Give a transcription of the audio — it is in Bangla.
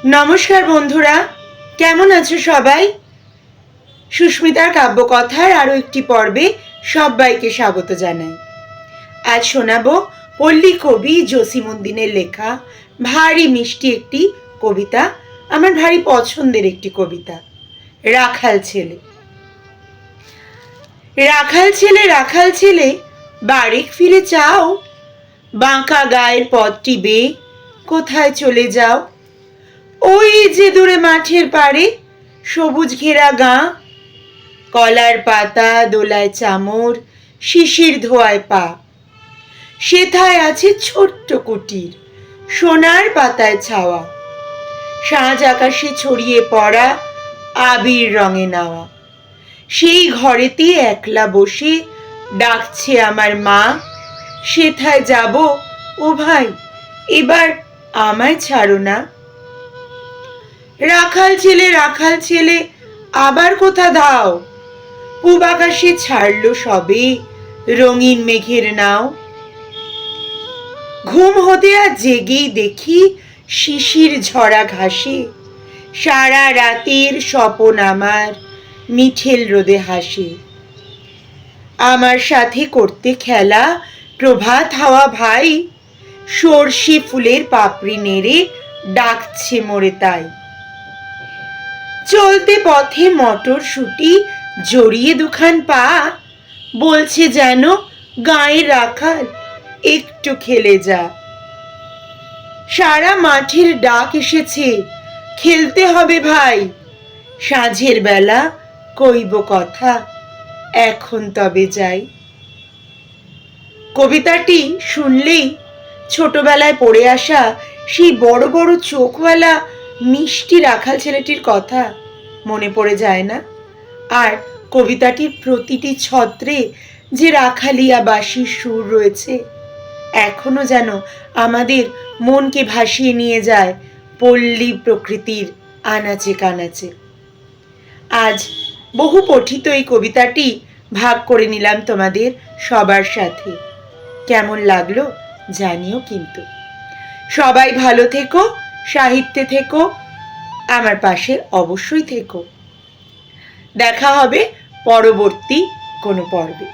নমস্কার বন্ধুরা, কেমন আছো সবাই? সুস্মিতার কাব্যকথার আরও একটি পর্বে সবাইকে স্বাগত জানাই। আজ শোনাবো পল্লী কবি জসীমউদ্দিনের লেখা ভারী মিষ্টি একটি কবিতা। আমার ভারী পছন্দের একটি কবিতা, রাখাল ছেলে। রাখাল ছেলে, রাখাল ছেলে, বাড়ি ফিরে চাও, বাঁকা গায়ের পথটি বেয়ে কোথায় চলে যাও? ওই যে দূরে মাঠের পাড়ে সবুজ ঘেরা গাঁ, কলার পাতা দোলায় চামর, শিশির ধোয়ায় পা। সেথায় আছে ছোট্ট কুটির, সোনার পাতায় ছাওয়া, সাঁঝ আকাশে ছড়িয়ে পড়া আবির রঙে নাওয়া। সেই ঘরেতে একলা বসে ডাকছে আমার মা, সেথায় যাব ও ভাই, এবার আমায় ছাড়ো না। রাখাল ছেলে, রাখাল ছেলে, আবার কোথা ধাও? পূব আকাশে ছাড়লো সবে রঙিন মেঘের নাও। ঘুম হতে আর জেগেই দেখি শিশির ঝরা ঘাসে সারা রাতের স্বপন আমার মিঠেল রোদে হাসে। আমার সাথে করতে খেলা প্রভাত হাওয়া ভাই, সর্ষে ফুলের পাপড়ি নেড়ে ডাকছে মোরে তাই। চলতে পথে মটরশুঁটি জড়িয়ে দুখান পা, বলছে যেন গাঁয়ের রাখাল একটু খেলে যা। সারা মাঠের ডাক এসেছে, খেলতে হবে ভাই, সাঁঝের বেলা কইব কথা, এখন তবে যাই। কবিতাটি শুনলেই ছোটবেলায় পড়ে আসা সেই বড় বড় চোখওয়ালা মিষ্টি রাখাল ছেলেটির কথা মনে পড়ে যায় না? আর কবিতাটির প্রতিটি ছত্রে যে রাখালিয়া বাঁশির সুর রয়েছে, এখনো যেন আমাদের মনকে ভাসিয়ে নিয়ে যায় পল্লী প্রকৃতির আনাচে কানাচে। আজ বহু পঠিত এই কবিতাটি ভাগ করে নিলাম তোমাদের সবার সাথে। কেমন লাগলো জানিও কিন্তু। সবাই ভালো থেকো, সাহিত্যে থেকো, আমার পাশে অবশ্যই থেকো। দেখা হবে পরবর্তী কোনো পর্বে।